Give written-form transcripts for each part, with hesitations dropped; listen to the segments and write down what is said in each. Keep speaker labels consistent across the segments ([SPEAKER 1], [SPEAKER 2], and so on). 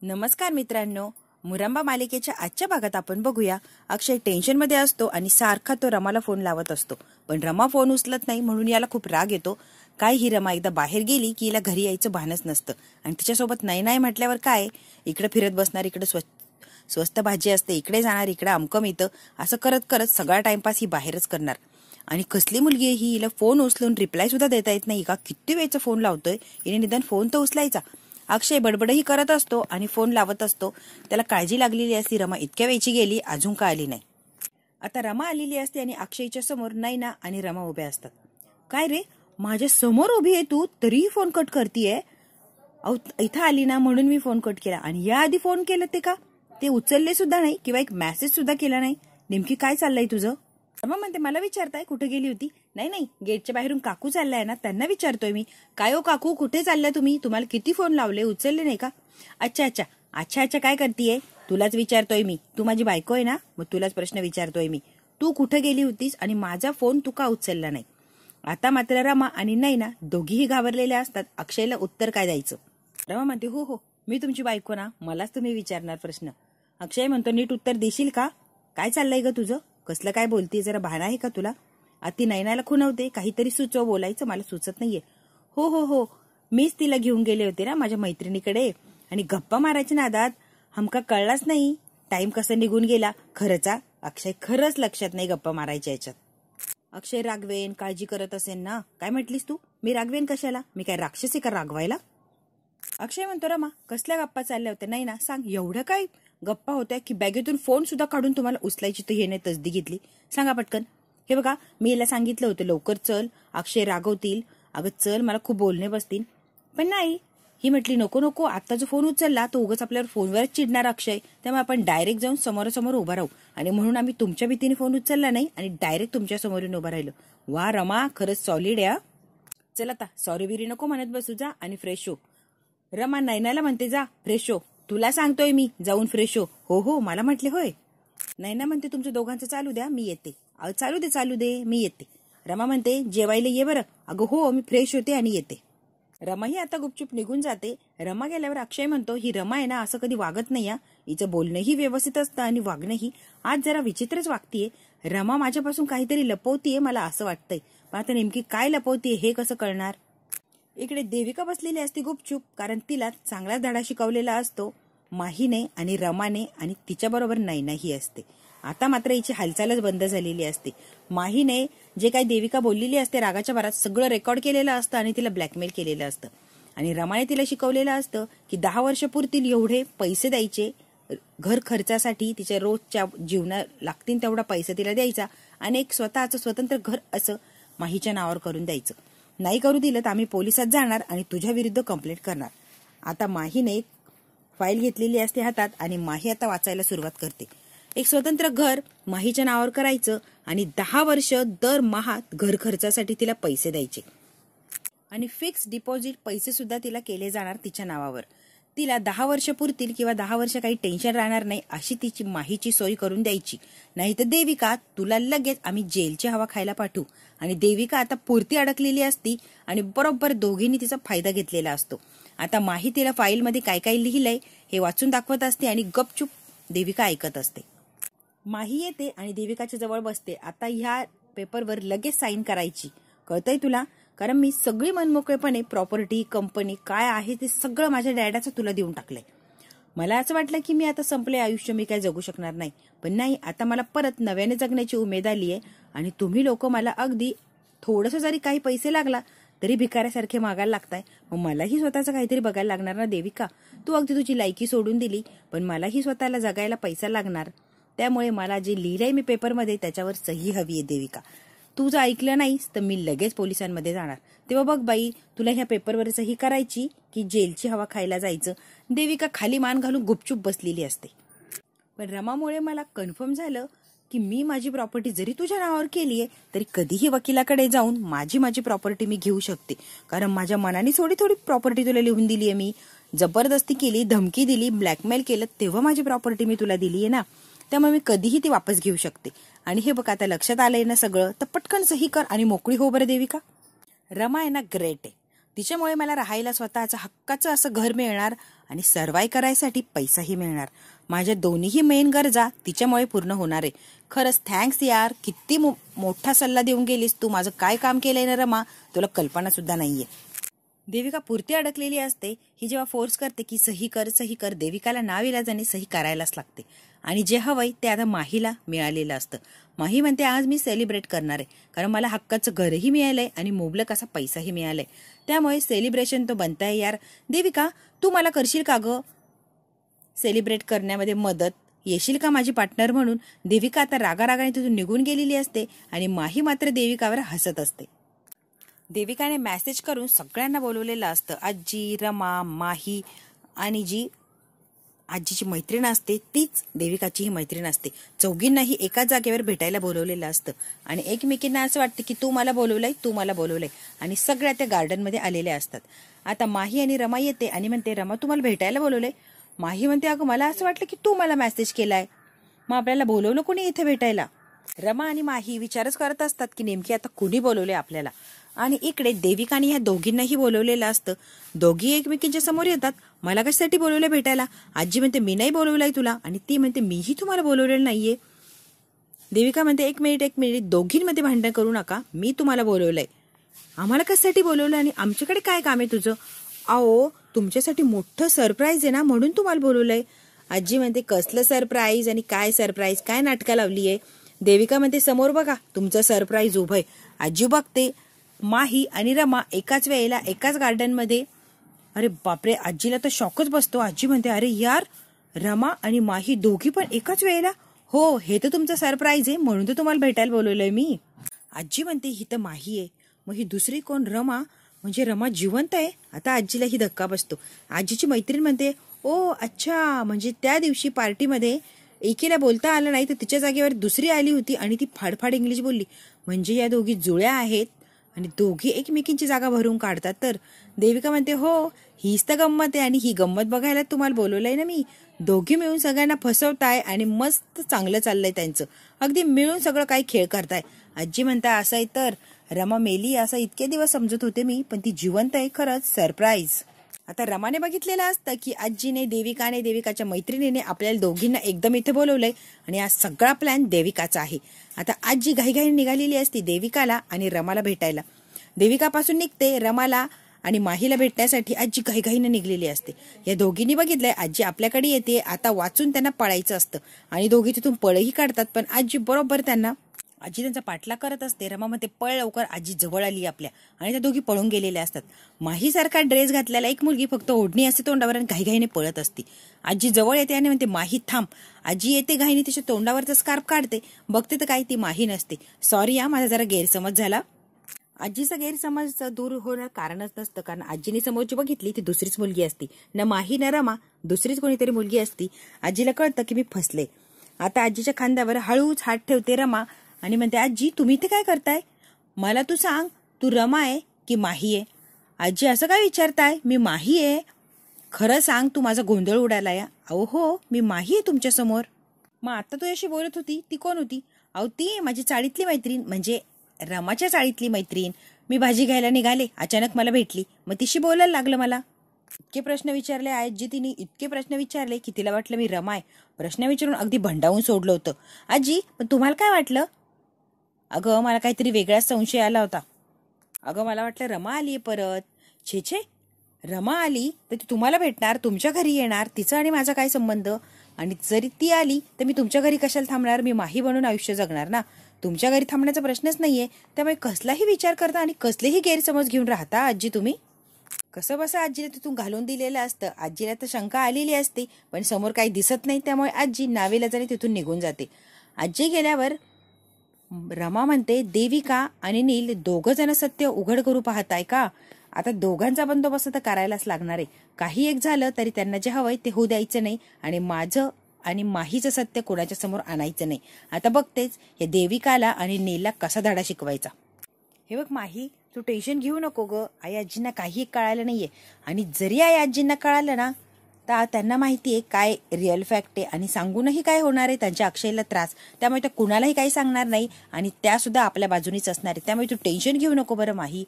[SPEAKER 1] नमस्कार मित्रांनो, मुरंबा मालिकेच्या आजच्या भागात आपण बघूया. अक्षय टेन्शन मध्ये असतो आणि सारखा तो रमाला फोन लावत असतो, पण रमा फोन उचलत नाही. म्हणून याला खूप राग येतो. काय ही रमा एकदा बाहेर गेली की हिला घरी यायचं भानच नसतं आणि तिच्यासोबत नाही नाही म्हटल्यावर काय, इकडे फिरत बसणार, इकडे स्वस्त भाजी असते, इकडे जाणार, इकडे अमकम येतं, असं करत करत सगळा टाइमपास ही बाहेरच करणार. आणि कसली मुलगी आहे ही, हिला फोन उचलून रिप्लाय सुद्धा देता येत नाही का? किती वेळचा फोन लावतोय हिने, निदान फोन तर उचलायचा. अक्षय बडबडही करत असतो आणि फोन लावत असतो. त्याला काळजी लागलेली असती, रमा इतक्या वेळची गेली अजून का आली नाही. आता रमा आलेली असते आणि अक्षयच्या समोर नैना आणि रमा उभ्या असतात. काय रे, माझ्या समोर उभी आहे तू, तरीही फोन कट करतीये? इथं आली ना म्हणून मी फोन कट केला, आणि या आधी फोन केलं ते का? ते उचलले सुद्धा नाही किंवा एक मेसेज सुद्धा केला नाही. नेमकी काय चाललंय तुझं? रमा म्हणते, मला विचारताय कुठे गेली होती? नाही, गेटच्या बाहेरून काकू चाललाय ना, त्यांना विचारतोय मी. काय हो काकू, कुठे चाललाय तुम्ही? तुम्हाला किती फोन लावले, उचलले नाही का? अच्छा काय करतीये? तुलाच विचारतोय मी. तू माझी बायको आहे ना, मग तुलाच प्रश्न विचारतोय मी. तू कुठे गेली होतीस आणि माझा फोन तू का उचलला नाही? आता मात्र रमा आणि नैना दोघीही घाबरलेल्या असतात. अक्षयला उत्तर काय द्यायचं? रमा म्हणते, हो, मी तुमची बायको ना, मलाच तुम्ही विचारणार प्रश्न. अक्षय म्हणतो, नीट उत्तर देशील का? काय चाललंय ग तुझं? कसलं काय बोलते, जरा भान आहे का तुला? ती नैनाला खुणवते, काहीतरी सुचव, बोलायचं मला सुचत नाहीये. हो, मीच तिला घेऊन गेले होते ना माझ्या मैत्रिणीकडे, आणि गप्पा मारायच्या नादात हमका कळलाच नाही टाइम कसं निघून गेला. खरंचा अक्षय खरंच लक्षात नाही गप्पा मारायच्या याच्यात. अक्षय रागवेन, काळजी करत असेल ना. काय म्हटलीस तू? मी रागवेन कशाला? मी काय राक्षसी का रागवायला? अक्षय म्हणतो, रमा कसल्या गप्पा चालल्या होत्या? नाही ना, सांग. एवढ्या काय गप्पा होत्या की बॅगेतून फोन सुद्धा काढून तुम्हाला उचलायची तर हे नाही तसदी घेतली? सांगा पटकन. हे बघा, मी याला सांगितलं होतं लवकर चल, अक्षय रागवतील. अगं चल, मला खूप बोलणे बसतील. पण नाही, ही म्हटली नको, आता जो फोन उचलला तो उगाच आपल्यावर फोनवरच चिडणार अक्षय, त्यामुळे आपण डायरेक्ट जाऊन समोरासमोर उभा राहू. आणि म्हणून आम्ही तुमच्या भीतीने फोन उचलला नाही आणि डायरेक्ट तुमच्या समोरून उभा राहिलो. वा रमा, खरंच सॉलिड या. चल आता सॉरी बिरी नको म्हणत बसू, जा आणि फ्रेश हो. रमा नैनाला म्हणते, जा फ्रेश हो. तुला सांगतोय मी, जाऊन फ्रेश हो. हो मला म्हटले होय. नैना म्हणते, तुमच्या दोघांचं चालू द्या, मी येते. चालू दे मी येते. रमा म्हणते, जेवायला ये बरं. अगं हो, मी फ्रेश होते आणि येते. रमाही आता गुपचूप निघून जाते. रमा गेल्यावर अक्षय म्हणतो, ही रमा आहे ना, असं कधी वागत नाही या. हिचं बोलणंही व्यवस्थित असतं आणि वागणंही. आज जरा विचित्रच वागतीये. रमा माझ्यापासून काहीतरी लपवतीये मला असं वाटतंय, पण आता नेमकी काय लपवतीये हे कसं कळणार? इकडे देविका बसलेली असते गुपचूप, कारण तिला चांगला धडा शिकवलेला असतो माहीने आणि रमाने, आणि तिच्याबरोबर नैनाही असते. आता मात्र हिची हालचालच बंद झालेली असते. माहीने जे काही देविका बोललेली असते रागाच्या भरात सगळं रेकॉर्ड केलेलं असतं आणि तिला ब्लॅकमेल केलेलं असतं. आणि रमाने तिला शिकवलेलं असतं की 10 वर्ष पुरतील एवढे पैसे द्यायचे घर खर्चासाठी, तिच्या रोजच्या जीवना लागतील तेवढा पैसा तिला द्यायचा, आणि एक स्वतःचं स्वतंत्र घर असं माहीच्या नावावर करून द्यायचं. नाही करू दिलं तर आम्ही पोलिसात जाणार आणि तुझ्या विरुद्ध कंप्लेंट करणार. आता माहीने फाईल घेतलेली असते हातात आणि माही आता वाचायला सुरुवात करते. एक स्वतंत्र घर माहीच्या नावावर करायचं आणि 10 वर्ष दरमहा घर खर्चासाठी तिला पैसे द्यायचे, आणि फिक्स डिपॉझिट पैसे सुद्धा तिला केले जाणार तिच्या नावावर. तिला 10 वर्ष पुरतील किंवा 10 वर्ष काही टेन्शन राहणार नाही अशी तिची माहीची सोय करून द्यायची. नाही तर देविका, तुला लगेच आम्ही जेलची हवा खायला पाठवू. आणि देविका आता पुरती अडकलेली असती आणि बरोबर दोघींनी तिचा फायदा घेतलेला असतो. आता माही तिला फाईलमध्ये काय काय लिहिलंय हे वाचून दाखवत असते आणि गपचूप देविका ऐकत असते. माही येते आणि देविकाच्या जवळ बसते. आता ह्या पेपरवर लगेच साईन करायची, कळतंय तुला? कारण मी सगळी मनमोकळेपणे प्रॉपर्टी, कंपनी काय आहे ते सगळं माझ्या डॅडाचं तुला देऊन टाकलंय. मला असं वाटलं की मी आता संपले आयुष्य, मी काय जगू शकणार नाही. पण नाही, आता मला परत नव्याने जगण्याची उमेद आली आहे. आणि तुम्ही लोक मला अगदी थोडंसं जरी काही पैसे लागला तरी भिकाऱ्यासारखे मागायला लागताय. मग मलाही स्वतःचं काहीतरी बघायला लागणार ना देविका. तू अगदी तुझी लायकी सोडून दिली, पण मलाही स्वतःला जगायला पैसा लागणार. त्यामुळे मला जे लिहिलंय मी पेपरमध्ये त्याच्यावर सही हवी आहे देविका. तू जर ऐकलं नाहीस तर मी लगेच पोलिसांमध्ये जाणार. तेव्हा बघ बाई, तुला ह्या पेपरवर सही करायची की जेलची हवा खायला जायचं? देविका खाली मान घालून गुपचूप बसलेली असते. पण रमामुळे मला कन्फर्म झालं की मी माझी प्रॉपर्टी जरी तुझ्या नावावर केली आहे तरी कधीही वकिलाकडे जाऊन माझी प्रॉपर्टी मी घेऊ शकते. कारण माझ्या मनाने थोडी प्रॉपर्टी तुला लिहून दिली आहे मी. जबरदस्ती केली, धमकी दिली, ब्लॅकमेल केलं, तेव्हा माझी प्रॉपर्टी मी तुला दिली आहे ना. त्यामुळे मी कधीही ती वापस घेऊ शकते. आणि हे बघ, आता लक्षात आलंय ना सगळं, तर पटकन सही कर आणि मोकळी हो बरं देविका. रमा आहे ना ग्रेट आहे. तिच्यामुळे मला राहायला स्वतःचं हक्काचं असं घर मिळणार आणि सर्वाय करायसाठी पैसाही मिळणार. माझ्या दोन्हीही मेन गरजा तिच्यामुळे पूर्ण होणार आहे. खरंच थँक्स यार, किती मोठा सल्ला देऊन गेलीस तू. माझं काय काम केलंय ना रमा, तुला कल्पना सुद्धा नाहीये. देविका पुरती अडकलेली असते. ही जेव्हा फोर्स करते की सही कर, देविकाला नाविलाजाने सही करायलाच लागते. आणि जे हवंय ते आता माहीला मिळालेलं असतं. माही म्हणते आज मी सेलिब्रेट करणार आहे, कारण मला हक्काचं घरही मिळालंय आणि मुबलक असा पैसाही मिळालाय. त्यामुळे सेलिब्रेशन तो बनताय यार. देविका तू मला करशील का ग सेलिब्रेट करण्यामध्ये मदत, येशील का माझी पार्टनर म्हणून. देविका आता रागारागाने तिथून निघून गेलेली असते आणि माही मात्र देविकावर हसत असते. देविकाने मेसेज करून सगळ्यांना बोलवलेलं असतं. आजी, रमा, माही आणि जी आजीची मैत्रीण असते तीच देविकाचीही मैत्रीण असते. चौघींनाही एकाच जागेवर भेटायला बोलवलेलं असतं आणि एकमेकींना असं वाटतं की तू मला बोलवलंय आणि सगळ्या त्या गार्डनमध्ये आलेल्या असतात. आता माही आणि रमा येते आणि म्हणते रमा तुम्हाला भेटायला बोलवलंय. माही म्हणते अगं मला असं वाटलं की तू मला मेसेज केलाय, मग आपल्याला बोलवलं कोणी इथे भेटायला. रमा आणि माही विचारच करत असतात की नेमकी आता कुणी बोलवले आपल्याला. आणि इकडे देविकाने ह्या दोघींनाही बोलवलेलं असतं. दोघी एकमेकींच्या समोर येतात. मला कशासाठी बोलवलंय भेटायला. आजी म्हणते मी नाही बोलवलंय तुला, आणि ती म्हणते मीही तुम्हाला बोलवलेलं नाहीये. देविका म्हणते एक मिनिट, दोघींमध्ये भांडण करू नका. मी तुम्हाला बोलवलंय. आम्हाला कशासाठी बोलवलं आणि आमच्याकडे काय काम आहे तुझं. आओ तुमच्यासाठी मोठं सरप्राईज आहे ना, म्हणून तुम्हाला बोलवलंय. आजी म्हणते कसलं सरप्राईज आणि काय सरप्राईज, काय नाटकं लावली आहे. देविका म्हणते समोर बघा तुमचं सरप्राईज उभंय. आजी बघते माही आणि रमा एकाच वेळेला एकाच गार्डनमध्ये. अरे बापरे, आजीला तर शॉकच बसतो. आजी म्हणते अरे यार, रमा आणि माही दोघी पण एकाच वेळेला. हो, हे तर तुमचं सरप्राईज आहे, म्हणून तर तुम्हाला भेटायला बोलवलंय मी. आजी म्हणते ही तर माही आहे, मग ही दुसरी कोण. रमा म्हणजे रमा जिवंत आहे. आता आजीला ही धक्का बसतो. आजीची मैत्रीण म्हणते ओ अच्छा, म्हणजे त्या दिवशी पार्टीमध्ये एकीला बोलता आलं नाही तर तिच्या जागेवर दुसरी आली होती आणि ती फाडफाड इंग्लिश बोलली. म्हणजे या दोघी जुळ्या आहेत आणि दोघी एकमेकींची जागा भरून काढतात. तर देविका म्हणते हो, हीच तर गंमत आहे आणि ही गंमत बघायला तुम्हाला बोलवलंय ना मी. दोघी मिळून सगळ्यांना फसवताय आणि मस्त चांगलं चाललंय त्यांचं. अगदी मिळून सगळं काही खेळ करताय. आजी म्हणताय असं आहे तर रमा मेली असं इतके दिवस समजत होते मी, पण ती जिवंत आहे खरंच, सरप्राईज. आता रमाने बघितलेलं असतं की आजीने देविकाच्या मैत्रिणीने आपल्याला दोघींना एकदम इथे बोलवलंय आणि हा सगळा प्लॅन देविकाचा आहे. आता आजी घाईघाईने निघालेली असती देविकाला आणि रमाला भेटायला. देविकापासून निघते रमाला आणि माहीला भेटण्यासाठी आजी घाईघाईने निघलेली असते. या दोघींनी बघितलंय आजी आपल्याकडे येते, आता वाचून त्यांना पळायचं असतं आणि दोघी तिथून पळही काढतात. पण आजी बरोबर आजी त्यांचा पाठलाग करत असते. रमा म्हणते पळ लवकर, आजी जवळ आली आपल्या, आणि त्या दोघी पळून गेलेल्या असतात. माही सारखा ड्रेस घातलेला एक मुलगी फक्त ओढणी असते तोंडावर आणि घाईघाईने पळत असते. आजी जवळ येते आणि म्हणते माही थांब. आजी येते घाईने तिच्या तोंडावरचा स्कार्फ काढते, बघते तर काही ती माही नसते. सॉरी हा, माझा जरा गैरसमज झाला. आजीचा गैरसमज दूर होणार कारणच नसतं, कारण आजीने समोरची बघितली ती दुसरीच मुलगी असती. ना माही ना रमा, दुसरीच कोणीतरी मुलगी असती. आजीला कळतं की मी फसले. आता आजीच्या खांद्यावर हळूच हात ठेवते रमा आणि म्हणते आजी तुम्ही इथे काय करताय. मला तू सांग, तू रमा आहे की माही आहे. आजी असं काय विचारताय, मी माही आहे. खरं सांग, तू माझा गोंधळ उडालाय. अहो हो, मी माही आहे तुमच्या समोर. मग आता तू अशी बोलत होती ती कोण होती. अहो ती माझी चाळीतली मैत्रीण, म्हणजे रमाच्या चाळीतली मैत्रीण. मी भाजी घ्यायला निघाले, अचानक मला भेटली, मग तिशी बोलायला लागलं मला. इतके प्रश्न विचारले आजी तिने, इतके प्रश्न विचारले की तिला वाटलं मी रमा आहे. प्रश्न विचारून अगदी भंडावून सोडलं होतं. आजी पण तुम्हाला काय वाटलं. अगं मला काहीतरी वेगळाच संशय आला होता. अगं मला वाटलं रमा आली परत. छे, रमा आली तर ती तुम्हाला भेटणार, तुमच्या घरी येणार, तिचा आणि माझा काय संबंध. आणि जरी ती आली तर मी तुमच्या घरी कशाला थांबणार. मी माही बनून आयुष्य जगणार ना, तुमच्या घरी थांबण्याचा प्रश्नच नाहीये. त्यामुळे कसलाही विचार करता आणि कसलेही गैरसमज घेऊन राहता आजी तुम्ही. कसं बसं आजीला तिथून घालून दिलेलं असतं. आजीला तर शंका आलेली असते, पण समोर काही दिसत नाही, त्यामुळे आजी नावेलाजाने तिथून निघून जाते. आजी गेल्यावर रमा म्हणते देविका आणि नील दोघं जण सत्य उघड करू पाहताय का. आता दोघांचा बंदोबस्त तर करायलाच लागणार आहे. काही एक झालं तरी त्यांना जे हवंय ते होऊ द्यायचं नाही आणि माझं आणि माहीचं सत्य कोणाच्या समोर आणायचं नाही. आता बघतेच या देविकाला आणि नीलला कसा धडा शिकवायचा. हे बघ माही, तू टेन्शन घेऊ नको ग. आई आजींना काही कळालं नाहीये, आणि जरी आई आजींना कळालं ना तर त्यांना माहितीये काय रिअल फॅक्ट आहे आणि सांगूनही काय होणार आहे त्यांच्या अक्षयला त्रास. त्यामुळे त्या कुणालाही काही सांगणार नाही आणि त्या सुद्धा आपल्या बाजूनीच असणार आहे. त्यामुळे तू टेन्शन घेऊ नको बरं माही.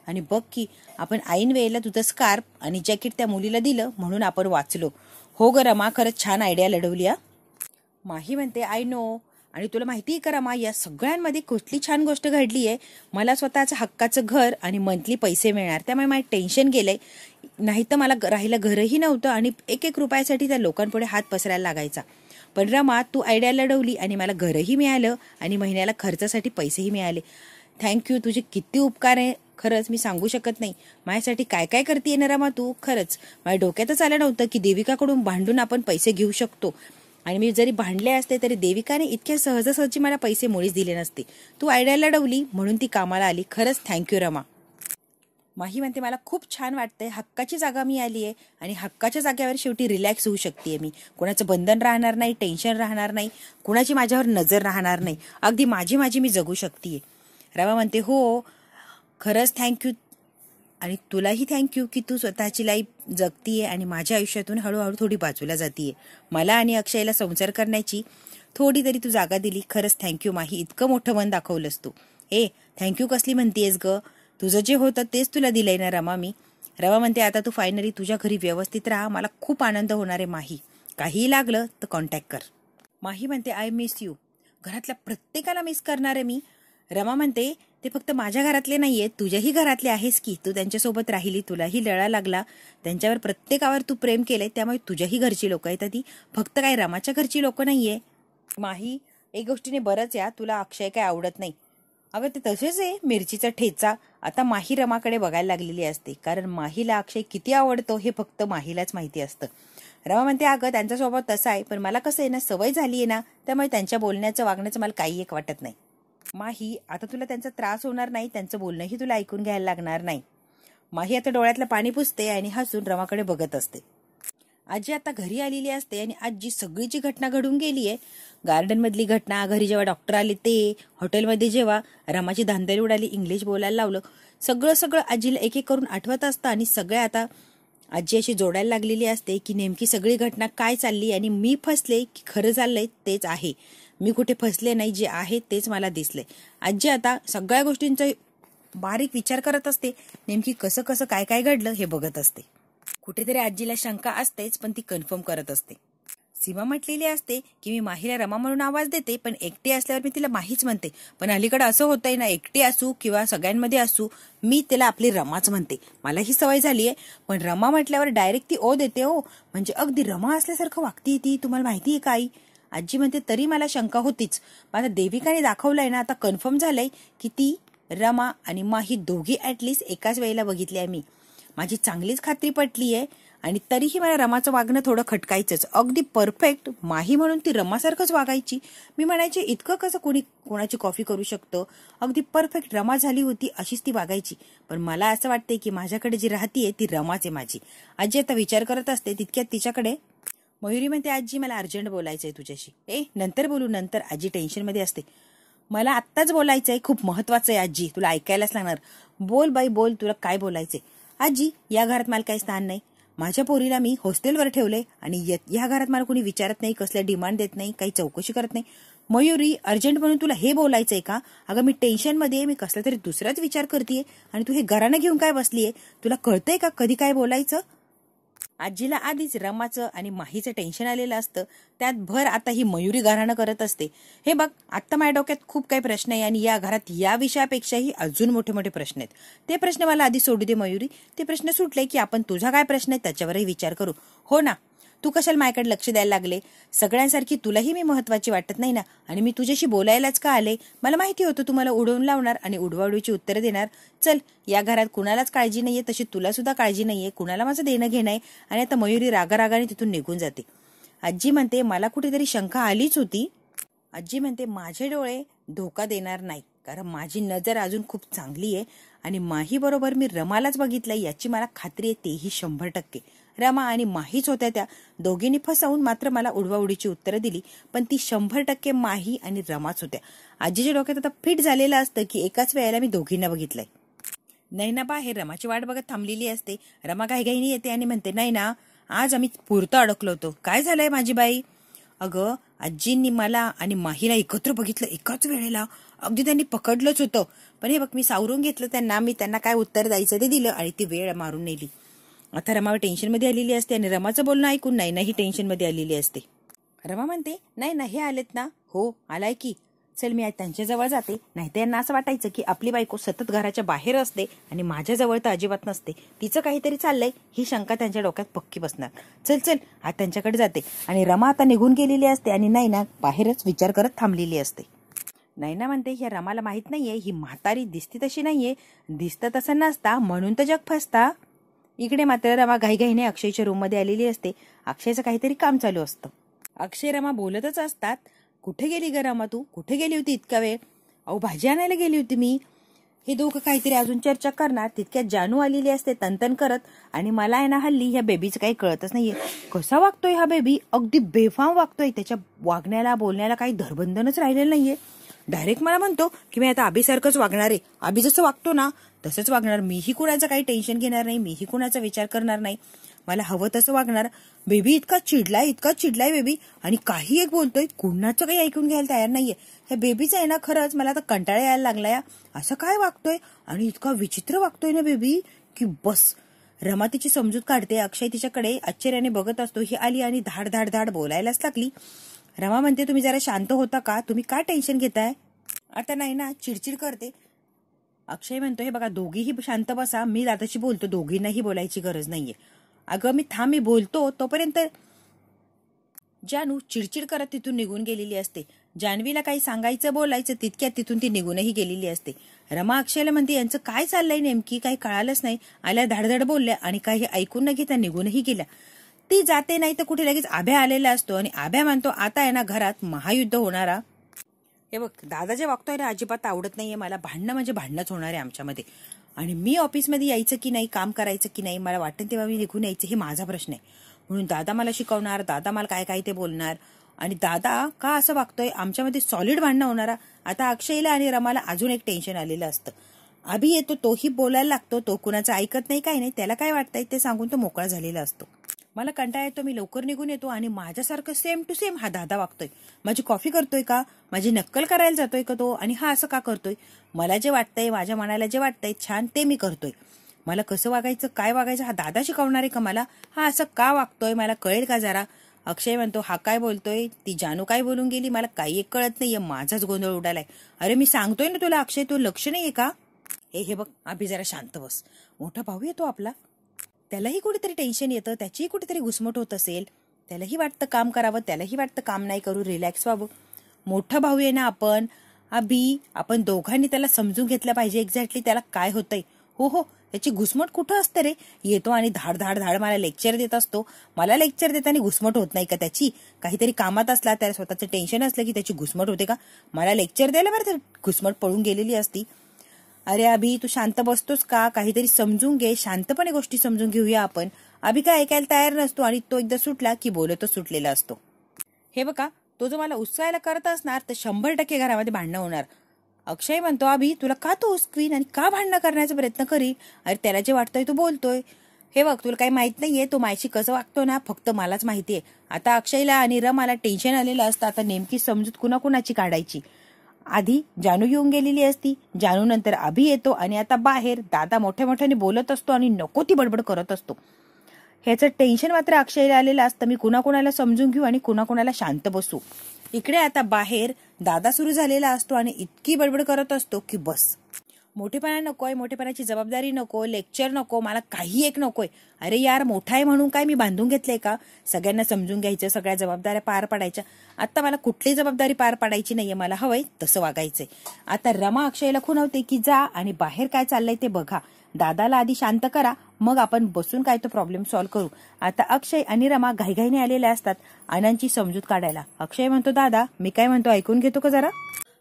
[SPEAKER 1] आणि बघ की आपण ऐन वेळेला तुझं स्कार्फ आणि जॅकेट त्या मुलीला दिलं म्हणून आपण वाचलो. हो ग रमा, खरंच छान आयडिया लढवली हा. माही म्हणते आय नो. आणि तुला माहिती आहे का रमा, या सगळ्यांमध्ये कुठली छान गोष्ट घडली आहे. मला स्वतःचं हक्काचं घर आणि मंथली पैसे मिळणार, त्यामुळे माझं टेन्शन गेलंय. नाही तर मला राहिलं घरही नव्हतं आणि एक एक रुपयासाठी त्या लोकांपुढे हात पसरायला लागायचा. पण रमा, तू आयडिया लढवली आणि मला घरही मिळालं आणि महिन्याला खर्चासाठी पैसेही मिळाले. थँक्यू, तुझे किती उपकार आहे. खरंच मी सांगू शकत नाही. माझ्यासाठी काय काय करते ना रमा तू. खरंच माझ्या डोक्यातच आलं नव्हतं की देविकाकडून भांडून आपण पैसे घेऊ शकतो. आणि मी जरी भांडले असते तरी देविकाने इतक्या सहजासहजी मला पैसे मुळीच दिले नसते. तू आयडिया लढवली म्हणून ती कामाला आली. खरंच थँक्यू रमा. माही म्हणते मला खूप छान वाटतंय. हक्काची जागा मी आली आहे आणि हक्काच्या जागेवर शेवटी रिलॅक्स होऊ शकते मी. कोणाचं बंधन राहणार नाही, टेन्शन राहणार नाही, कुणाची माझ्यावर नजर राहणार नाही. अगदी माझी माझी मी जगू शकते. रमा म्हणते हो खरंच थँक्यू. आणि तुलाही थँक्यू की तू स्वतःची लाईफ जगतीये आणि माझ्या आयुष्यातून हळूहळू थोडी बाजूला जातीये. मला आणि अक्षयला संसार करण्याची थोडी तरी तू जागा दिली. खरंच थँक्यू माही. इतकं मोठं मन दाखवलंस तू. थँक्यू कसली म्हणतेस ग. तुझं जे होतं तेच तुला दिलंय ना रमा मी. रमा म्हणते आता तू फायनली तुझ्या घरी व्यवस्थित राहा. मला खूप आनंद होणार आहे माही. काहीही लागलं तर कॉन्टॅक्ट कर. माही म्हणते आय मिस यू. घरातल्या प्रत्येकाला मिस करणार आहे मी. रमा म्हणते ते फक्त माझ्या घरातले नाहीये, तुझ्याही घरातले आहेस की. तू त्यांच्यासोबत राहिली, तुलाही लळा लागला, त्यांच्यावर प्रत्येकावर तू प्रेम केलंय, त्यामुळे तुझ्याही घरची लोक आहेत ती. फक्त काय रमाच्या घरची लोक नाहीये. माही एक गोष्टीने बरंच या, तुला अक्षय काय आवडत नाही. अगं ते तसेच आहे मिरचीचा ठेचा. आता माही रमाकडे बघायला लागलेली असते, कारण माहीला अक्षय किती आवडतो हे फक्त माहीलाच माहिती असतं. रमा म्हणते अगं त्यांचा स्वभाव तसा आहे, पण मला कसं आहे ना सवय झाली आहे ना, त्यामुळे त्यांच्या बोलण्याचं वागण्याचं मला काही एक वाटत नाही. माही आता तुला त्यांचा त्रास होणार नाही, त्यांचं बोलणंही तुला ऐकून घ्यायला लागणार नाही. माही आता डोळ्यातलं पाणी पुसते आणि हसून रमाकडे बघत असते. आजी आता घरी आलेली असते आणि आजी सगळीची घटना घडून गेलीये. गार्डन मधली घटना, घरी जेव्हा डॉक्टर आले ते, हॉटेलमध्ये जेव्हा रमाची धांदली उडाली, इंग्लिश बोलायला लावलं, सगळं सगळं आजीला एक एक करून आठवत असतं. आणि सगळ्या आता आजी अशी जोडायला लागलेली असते की नेमकी सगळी घटना काय चालली आणि मी फसले की खरं चाललंय तेच आहे. मी कुठे फसले नाही, जे आहे तेच मला दिसले. आजी आता सगळ्या गोष्टींचा बारीक विचार करत असते. नेमकी कसं कसं काय काय घडलं हे बघत असते. कुठेतरी आजीला शंका असतेच, पण ती कन्फर्म करत असते. सीमा म्हटलेली असते की मी माहीला रमा म्हणून आवाज देते, पण एकटी असल्यावर मी तिला माहीच म्हणते. पण अलीकडे असं होतंय ना, एकटी असू किंवा सगळ्यांमध्ये असू, मी तिला आपली रमाच म्हणते. मला ही सवय झालीये. पण रमा म्हटल्यावर डायरेक्ट ती ओ देते. हो म्हणजे अगदी रमा असल्यासारखं वागते ती. तुम्हाला माहिती आहे काही. आजी म्हणते तरी मला शंका होतीच, पण आता देविकाने दाखवलंय ना, आता कन्फर्म झालंय की ती रमा आणि माही दोघी ऍटलिस्ट एकाच वेळेला बघितली आहे मी. माझी चांगलीच खात्री पटली आहे. आणि तरीही मला रमाचं वागणं थोडं खटकायचंच. अगदी परफेक्ट माही म्हणून ती रमासारखंच वागायची. मी म्हणायचे इतकं कसं कोणाची कॉफी करू शकतं. अगदी परफेक्ट रमा झाली होती अशीच ती वागायची. पण मला असं वाटतंय की माझ्याकडे जी राहतीये ती रमाच आहे माझी. आजी आता विचार करत असते. तितक्यात तिच्याकडे मयुरी म्हणते आजी मला अर्जंट बोलायचंय तुझ्याशी. नंतर बोलू नंतर. आजी टेन्शन मध्ये असते. मला आत्ताच बोलायचंय, खूप महत्वाचं आहे आजी, तुला ऐकायलाच लागणार. बोल बाई बोल, तुला काय बोलायचंय. आजी या घरात मला काही स्थान नाही. माझ्या पोरीला मी हॉस्टेलवर ठेवलंय आणि या घरात मला कोणी विचारत नाही, कसल्या डिमांड देत नाही, काही चौकशी करत नाही. मयुरी अर्जंट म्हणून तुला हे बोलायचंय का. अगं मी टेन्शन मध्ये, मी कसला तरी दुसराच विचार करतेय आणि तू हे घरानं घेऊन काय बसलीये. तुला कळतंय का कधी काय बोलायचं. आजीला आधीच रमाचं आणि माहीचं टेन्शन आलेलं असतं, त्यात भर आता ही मयुरी घराणं करत असते. हे बघ आता माझ्या डोक्यात खूप काही प्रश्न आहे आणि या घरात या विषयापेक्षाही अजून मोठे मोठे प्रश्न आहेत. ते प्रश्न मला आधी सोडू दे मयुरी. ते प्रश्न सुटले की आपण तुझा काय प्रश्न आहे त्याच्यावरही विचार करू. हो ना, तू कशाला माझ्याकडे लक्ष द्यायला लागले. सगळ्यांसारखी तुलाही मी महत्वाची वाटत नाही ना. आणि मी तुझ्याशी बोलायलाच का आले. मला माहिती होतं तू मला उडवून लावणार आणि उडवाउडवीची उत्तरं देणार. चल या घरात कुणालाच काळजी नाहीये, तशी तुला सुद्धा काळजी नाहीये, कुणाला माझं देणं घेणं आहे. आणि आता मयुरी रागारागाने तिथून निघून जाते. आजी म्हणते मला कुठेतरी शंका आलीच होती. आजी म्हणते माझे डोळे धोका देणार नाही, कारण माझी नजर अजून खूप चांगली आहे आणि माही बरोबर मी रमालाच बघितलंय याची मला खात्री आहे, तेही 100%. रमा आणि माहीच होत्या त्या दोघींनी फसवून मात्र मला उडवाउडीची उत्तरं दिली, पण ती 100% माही आणि रमाच होत्या. आजीच्या डोक्यात आता फिट झालेलं असतं की एकाच वेळेला मी दोघींना बघितलंय. नैना बाहेर रमाची वाट बघत थांबलेली असते. रमा घाईघाईने येते आणि म्हणते नैना आज आम्ही पुरतं अडकलो होतो. काय झालंय माझी बाई. अगं आजींनी मला आणि माहीला एकत्र बघितलं एकाच वेळेला. अगदी त्यांनी पकडलंच होतं. पण हे बघ, मी सावरून घेतलं त्यांना. मी त्यांना काय उत्तर द्यायचं ते दिलं आणि ती वेळ मारून नेली. आता रमा टेन्शनमध्ये आलेली असते आणि रमाचं बोलणं ऐकून नाही ही टेन्शनमध्ये आलेली असते. रमा म्हणते, नाही ना, हे आलेत ना. हो आलाय की, चल मी आज त्यांच्याजवळ जाते. नाही तर यांना असं वाटायचं की आपली बायको सतत घराच्या बाहेर असते आणि माझ्याजवळ तर अजिबात नसते. तिचं काहीतरी चाललंय ही शंका त्यांच्या डोक्यात पक्की बसणार. चल चल आज त्यांच्याकडे जाते. आणि रमा आता निघून गेलेली असते आणि नैना बाहेरच विचार करत थांबलेली असते. नैना म्हणते, ह्या रमाला माहित नाहीये ही म्हातारी दिसती तशी नाहीये, दिसतं तसं नसता म्हणून तर जग फसता. इकडे मात्र रमा घाईघाईने अक्षयच्या रूममध्ये आलेली असते. अक्षयचं काहीतरी काम चालू असतं. अक्षय रमा बोलतच असतात. कुठे गेली ग रमा, तू कुठे गेली होती इतका वेळ? अहो भाजी आणायला गेली होती मी. हे दोघं काहीतरी अजून चर्चा करणार तितक्यात जानू आलेली असते तनतन करत. आणि मला आहे ना हल्ली ह्या बेबीचं काही कळतच नाहीये. कसा वागतोय हा बेबी, अगदी बेफाम वागतोय. त्याच्या वागण्याला बोलण्याला काही धरबंधनच राहिलेलं नाहीये. डायरेक्ट मला म्हणतो की मी आता आबीसारखंच वागणार आहे. आबी जसं वागतो ना तसंच वागणार. मीही कुणाचं काही टेन्शन घेणार नाही, मीही कुणाचा विचार करणार नाही. मला हवं तसं वागणार. बेबी इतका चिडलाय बेबी. आणि काही एक बोलतोय, कुणाचं काही ऐकून घ्यायला तयार नाहीये. ह्या बेबीचं आहे ना खरंच मला आता कंटाळा यायला लागलाय. असं काय वागतोय आणि इतका विचित्र वागतोय ना बेबी की बस. रमा तिची समजूत काढते. अक्षय तिच्याकडे आश्चर्याने बघत असतो. ही आली आणि धाड धाड धाड बोलायलाच लागली. रमा म्हणते, तुम्ही जरा शांत होता का? तुम्ही काय टेन्शन घेताय? आता नाही ना चिडचिड करते. अक्षय म्हणतो, हे बघा दोघीही शांत बसा, मी दादाशी बोलतो, दोघींनाही बोलायची गरज नाहीये. अगं मी बोलतो तोपर्यंत जानू चिडचिड करत तिथून निघून गेलेली असते. जान्हवीला काही सांगायचं बोलायचं तितक्यात तिथून ती निघूनही गेलेली असते. रमा अक्षयला म्हणते, यांचं काय चाललंय नेमकी, काही कळालंच नाही. आल्या धाडधाड बोलल्या आणि काही ऐकून न घेता निघूनही गेल्या. ती जाते नाही तर कुठे लगेच आभ्या आलेला असतो आणि आभ्या म्हणतो, आता आहे ना घरात महायुद्ध होणारा. हे बघ दादा जे वागतोय ना अजिबात आवडत नाहीये मला. भांडणं म्हणजे भांडणंच होणार आहे आमच्यामध्ये. आणि मी ऑफिसमध्ये यायचं की नाही, काम करायचं की नाही, मला वाटेल तेव्हा मी निघून यायचं, हे माझा प्रश्न आहे. म्हणून दादा मला शिकवणार, दादा मला काय काय ते बोलणार. आणि दादा का असं वागतोय, आमच्यामध्ये सॉलिड भांडणं होणारा. आता अक्षयला आणि रमाला अजून एक टेन्शन आलेलं असतं. अभि येतो, तोही बोलायला लागतो. तो कुणाचं ऐकत नाही, काही नाही. त्याला काय वाटतंय ते सांगून तो मोकळा झालेला असतो. मला कंटाळा येतो, मी लवकर निघून येतो आणि माझ्यासारखं सेम टू सेम हा दादा वागतोय. माझी कॉफी करतोय का, माझी नक्कल करायला जातोय का तो, आणि हा असं का करतोय. मला जे वाटतंय, माझ्या मनाला जे वाटतंय छान ते मी करतोय. मला कसं वागायचं, काय वागायचं हा दादा शिकवणार आहे का मला. हा असं का वागतोय मला कळेल का जरा. अक्षय म्हणतो, हा काय बोलतोय, ती जानू काय बोलून गेली, मला काही एक कळत नाहीये, माझाच गोंधळ उडालाय. अरे मी सांगतोय ना तुला अक्षय, तू लक्ष नाहीये का. हे बघ अभि जरा शांत बस. मोठा भाऊ येतो आपला, त्यालाही कुठेतरी टेन्शन येतं, त्याचीही कुठेतरी घुसमट होत असेल. त्यालाही वाटतं काम करावं, त्यालाही वाटतं काम नाही करू, रिलॅक्स व्हावं. मोठा भाऊ आहे ना आपण. आपण दोघांनी त्याला समजून घेतलं पाहिजे एक्झॅक्टली त्याला काय होतंय. हो त्याची घुसमट कुठं असते रे. येतो आणि धाड धाड धाड मला लेक्चर देत असतो. मला लेक्चर देताना घुसमट होत नाही का त्याची. काहीतरी कामात असला, त्याला स्वतःचं टेन्शन असलं की त्याची घुसमट होते का. मला लेक्चर द्यायला बरं घुसमट पळून गेलेली असती. अरे अभि तू शांत बसतोस का, काहीतरी समजून घे, शांतपणे गोष्टी समजून घेऊया आपण. अभि काय ऐकायला तयार नसतो आणि तो एकदा सुटला की बोलतच सुटलेला असतो. हे बघा तो जो मला उत्साहायला करत असणार तर 100% घरामध्ये भांडणं होणार. अक्षय म्हणतो, अभि तुला का तो उस्कवीन आणि का भांडणं करण्याचा प्रयत्न करील. अरे त्याला जे वाटतंय तो बोलतोय. हे बघ तुला काही माहित नाहीये तो माझी कसं वागतो ना, फक्त मलाच माहितीये. आता अक्षयला आणि रमाला टेन्शन आलेलं असतं. आता नेमकी समजूत कुणाकुणाची काढायची. आधी जानू येऊन गेलेली असती, जानू नंतर अभि येतो आणि आता बाहेर दादा मोठ्या मोठ्याने बोलत असतो आणि नको ती बडबड करत असतो. ह्याचं टेन्शन मात्र अक्षयला आलेलं असतं. मी कुणाकुणाला समजून घेऊ आणि कुणाकुणाला शांत बसू. इकडे आता बाहेर दादा सुरू झालेला असतो आणि इतकी बडबड करत असतो की बस. मोठेपणा नकोय, मोठेपणाची जबाबदारी नको, लेक्चर नको, मला काही एक नकोय. अरे यार मोठा आहे म्हणून काय मी बांधून घेतलंय का. सगळ्यांना समजून घ्यायचं, सगळ्या जबाबदाऱ्या पार पाडायच्या. आता मला कुठली जबाबदारी पार पाडायची नाहीये, मला हवंय तसं वागायचंय. आता रमा अक्षयला खुणवते की जा आणि बाहेर काय चाललंय ते बघा. दादाला आधी शांत करा, मग आपण बसून काय तो प्रॉब्लेम सॉल्व्ह करू. आता अक्षय आणि रमा घाईघाईने आलेल्या असतात आनंदची समजूत काढायला. अक्षय म्हणतो, दादा मी काय म्हणतो ऐकून घेतो का जरा.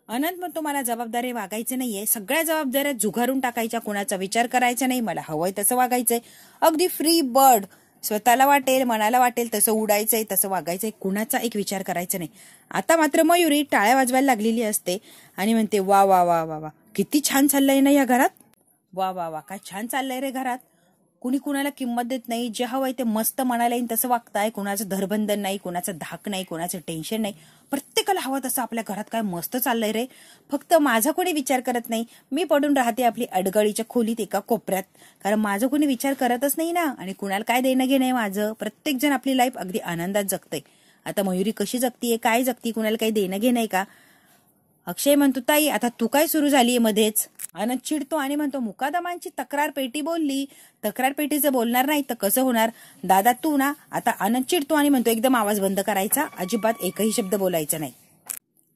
[SPEAKER 1] अनंत म्हणतो, मला जबाबदारी वागायचं नाहीये, सगळ्या जबाबदाऱ्या झुगारून टाकायच्या, कुणाचा विचार करायचा नाही, मला हवंय तसं वागायचंय. अगदी फ्री बर्ड, स्वतःला वाटेल मनाला वाटेल तसं उडायचंय, तसं वागायचंय, कुणाचा एक विचार करायचा नाही. आता मात्र मयुरी टाळ्या वाजवायला लागलेली असते आणि म्हणते, वा वा वा वा वा किती छान चाललंय ना या घरात. वा वा वा काय छान चाललंय रे घरात. कुणी कुणाला किंमत देत नाही, जे हवंय ते मस्त मनाला येईल तसं वागताय. कुणाचं धरबंधन नाही, कुणाचं धाक नाही, कुणाचं टेन्शन नाही. प्रत्येकाला हवं तसं आपल्या घरात काय मस्त चाललंय रे. फक्त माझा कोणी विचार करत नाही. मी पडून राहते आपली अडगळीच्या खोलीत एका कोपऱ्यात, कारण माझं कोणी विचार करतच नाही ना. आणि कुणाला काय देणं घेणं आहे माझं. प्रत्येक जण आपली लाईफ अगदी आनंदात जगतंय. आता मयुरी कशी जगतीये, काय जगती, कुणाला काही देणं घेणं आहे का. अक्षय म्हणतो, ताई आता तू काय सुरू झालीये मध्येच. आनंद चिडतो आणि म्हणतो, मुकादमांची तक्रार पेटी बोलली, तक्रार पेटीचं बोलणार नाही तर कसं होणार. दादा तू ना. आता आनंद चिडतो आणि म्हणतो, एकदम आवाज बंद करायचा, अजिबात एकही शब्द बोलायचा नाही.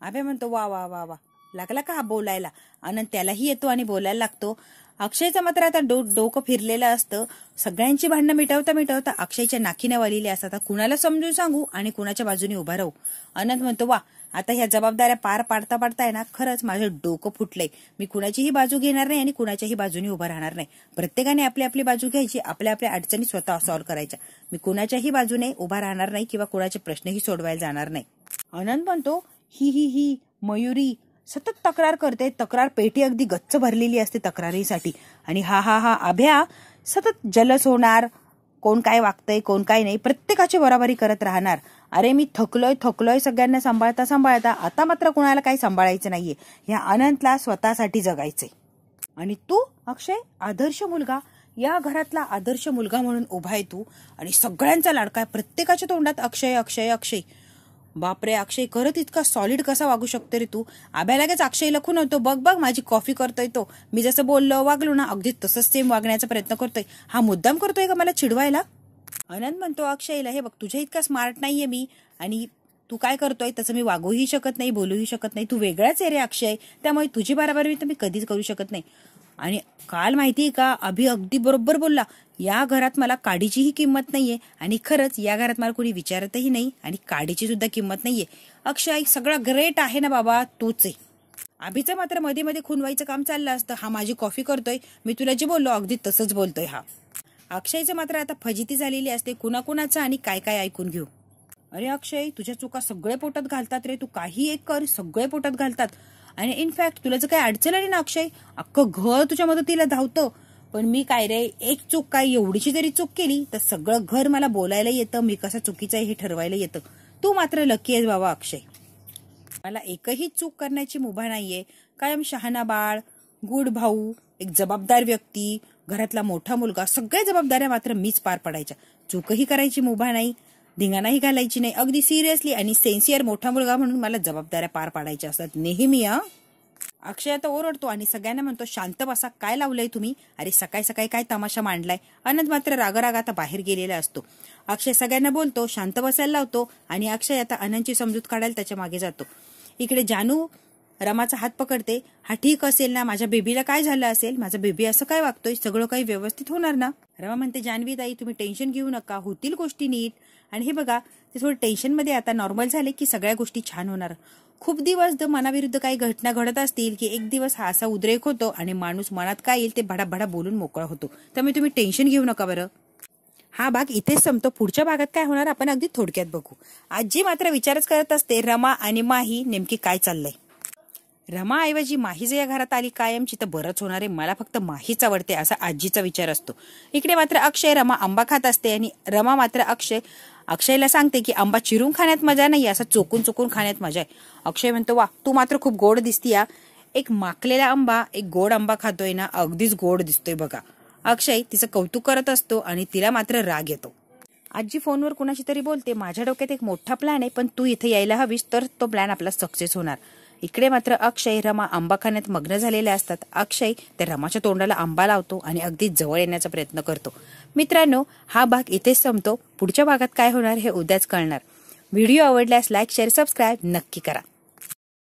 [SPEAKER 1] अभय म्हणतो, वा वा वा वा, लागला का हा बोलायला. आनंद त्यालाही येतो आणि बोलायला लागतो. अक्षयचं मात्र आता डोकं फिरलेलं असतं. सगळ्यांची भांडणं मिटवता मिटवता अक्षयच्या नाकीने वालिले असतात. कुणाला समजून सांगू आणि कुणाच्या बाजूने उभा राहू. आनंद म्हणतो, वा आता ह्या जबाबदाऱ्या पार पाडता पाडताय ना, खरंच माझं डोकं फुटलंय. मी कुणाचीही बाजू घेणार नाही आणि कुणाच्याही बाजूने उभा राहणार नाही. प्रत्येकाने आपली आपली बाजू घ्यायची, आपल्या आपल्या अडचणी स्वतः सॉल्व्ह करायच्या. मी कुणाच्याही बाजूने उभा राहणार नाही किंवा कुणाचे प्रश्नही सोडवायला जाणार नाही. आनंद म्हणतो, ही मयुरी सतत तक्रार करते. तक्रार पेटी अगदी गच्च भरलेली असते तक्रारीसाठी. आणि हा अभ्या सतत जलस होणार. कोण काय वागतंय, कोण काय नाही, प्रत्येकाची बरोबरी करत राहणार. अरे मी थकलोय सगळ्यांना सांभाळता. आता मात्र कुणाला काही सांभाळायचं नाहीये. ह्या अनंतला स्वतःसाठी जगायचंय. आणि तू अक्षय आदर्श मुलगा, या घरातला आदर्श मुलगा म्हणून उभा आहे तू. आणि सगळ्यांचा लाडका. प्रत्येकाच्या तोंडात अक्षय अक्षय अक्षय. बापरे, अक्षय खरंच इतका सॉलिड कसा वागू शकतो रे तू. आभ्या लगेच अक्षय लखून होतो, बघ माझी कॉफी करतोय तो. मी जसं बोललो वागलो ना, अगदी तसंच सेम वागण्याचा प्रयत्न करतोय. हा मुद्दाम करतोय का मला चिडवायला. आनंद म्हणतो अक्षयला, हे बघ तुझ्या इतका स्मार्ट नाहीये मी, आणि तू काय करतोय तसं मी वागूही शकत नाही, बोलूही शकत नाही. तू वेगळाच आहे रे अक्षय, त्यामुळे तुझी बरोबरी तर मी कधीच करू शकत नाही. आणि काल माहितीये का, अभि अगदी बरोबर बोलला. या घरात मला काडीचीही किंमत नाहीये, आणि खरंच या घरात मला कोणी विचारतही नाही, आणि काडीची सुद्धा किंमत नाहीये. अक्षय सगळं ग्रेट आहे ना बाबा, तूच आहे. अभिचं मात्र मध्ये मध्ये खुनवायचं काम चाललं असतं. हा माझी कॉफी करतोय, मी तुला जे बोललो अगदी तसंच बोलतोय हा. अक्षयचं मात्र आता फजिती झालेली असते. कुणाकुणाचं आणि काय काय ऐकून घेऊ. अरे अक्षय, तुझ्या चुका सगळे पोटात घालतात रे. तू काही एक कर, सगळे पोटात घालतात. आणि इनफॅक्ट तुला जर काही अडचण आली ना अक्षय, अख्खं घर तुझ्या मदतीला धावतं. पण मी काय रे, एक चूक काय एवढीची जरी चूक केली तर सगळं घर मला बोलायला येतं, मी कसा चुकीचा आहे हे ठरवायला येतं. तू मात्र लकी आहेस बाबा अक्षय. मला एकही चूक करण्याची मुभा नाहीये. कायम शहाणा बाळ, गुड भाऊ, एक जबाबदार व्यक्ती, घरातला मोठा मुलगा, सगळ्या जबाबदाऱ्या मात्र मीच पार पडायच्या. चूकही करायची मुभा नाही, धिंगाणाही घालायची नाही. अगदी सिरियसली आणि सेन्सिअर मोठा मुलगा म्हणून मला जबाबदाऱ्या पार पाडायच्या असतात नेहमी. अक्षय आता ओरडतो आणि सगळ्यांना म्हणतो, शांत बसा, काय लावलंय तुम्ही. अरे सकाळी सकाळी काय तमाशा मांडलाय. आनंद मात्र राग आता बाहेर गेलेला असतो. अक्षय सगळ्यांना बोलतो, शांत बसायला लावतो, आणि अक्षय आता आनंदची समजूत काढायला त्याच्या मागे जातो. इकडे जानू रमाचा हात पकडते. हा ठीक असेल ना, माझ्या बेबीला काय झालं असेल, माझा बेबी असं काय वागतोय, सगळं काही व्यवस्थित होणार ना. रमा म्हणते, जान्हवी ताई तुम्ही टेन्शन घेऊ नका, होतील गोष्टी नीट. आणि हे बघा, ते थोडं टेन्शन मध्ये आता नॉर्मल झाले की सगळ्या गोष्टी छान होणार. खूप दिवस मनाविरुद्ध काही घटना घडत असतील की एक दिवस हा असा उद्रेक होतो आणि माणूस मनात काय येईल ते भडाभडा बोलून मोकळा होतो. त्यामुळे तुम्ही टेन्शन घेऊ नका बरं. हा भाग इथेच संपतो. पुढच्या भागात काय होणार आपण अगदी थोडक्यात बघू. आजी मात्र विचारच करत असते, रमा आणि माही नेमकी काय चाललंय. रमाऐवजी माही जर या घरात आली कायमची तर बरंच होणार आहे. मला फक्त माहीच आवडते असा आजीचा विचार असतो. इकडे मात्र अक्षय रमा आंबा खात असते आणि रमा मात्र अक्षयला सांगते की आंबा चिरून खाण्यात मजा नाही, असा चोकून चोकून खाण्यात मजा आहे. अक्षय म्हणतो, वा तू मात्र खूप गोड दिसतीया. एक माकलेला आंबा, एक गोड आंबा खातोय ना, अगदीच गोड दिसतोय बघा. अक्षय तिचं कौतुक करत असतो आणि तिला मात्र राग येतो. आजी फोनवर कुणाशी तरी बोलते, माझ्या डोक्यात एक मोठा प्लॅन आहे, पण तू इथे यायला हवीस तर तो प्लॅन आपला सक्सेस होणार. इकडे मात्र अक्षय रमा आंबा खाण्यात मग्न झालेले असतात. अक्षय त्या रमाच्या तोंडाला आंबा लावतो आणि अगदी जवळ येण्याचा प्रयत्न करतो. मित्रांनो, हा भाग इथेच संपतो. पुढच्या भागात काय होणार हे उद्याच कळणार. व्हिडिओ आवडल्यास लाईक, शेअर, सबस्क्राईब नक्की करा.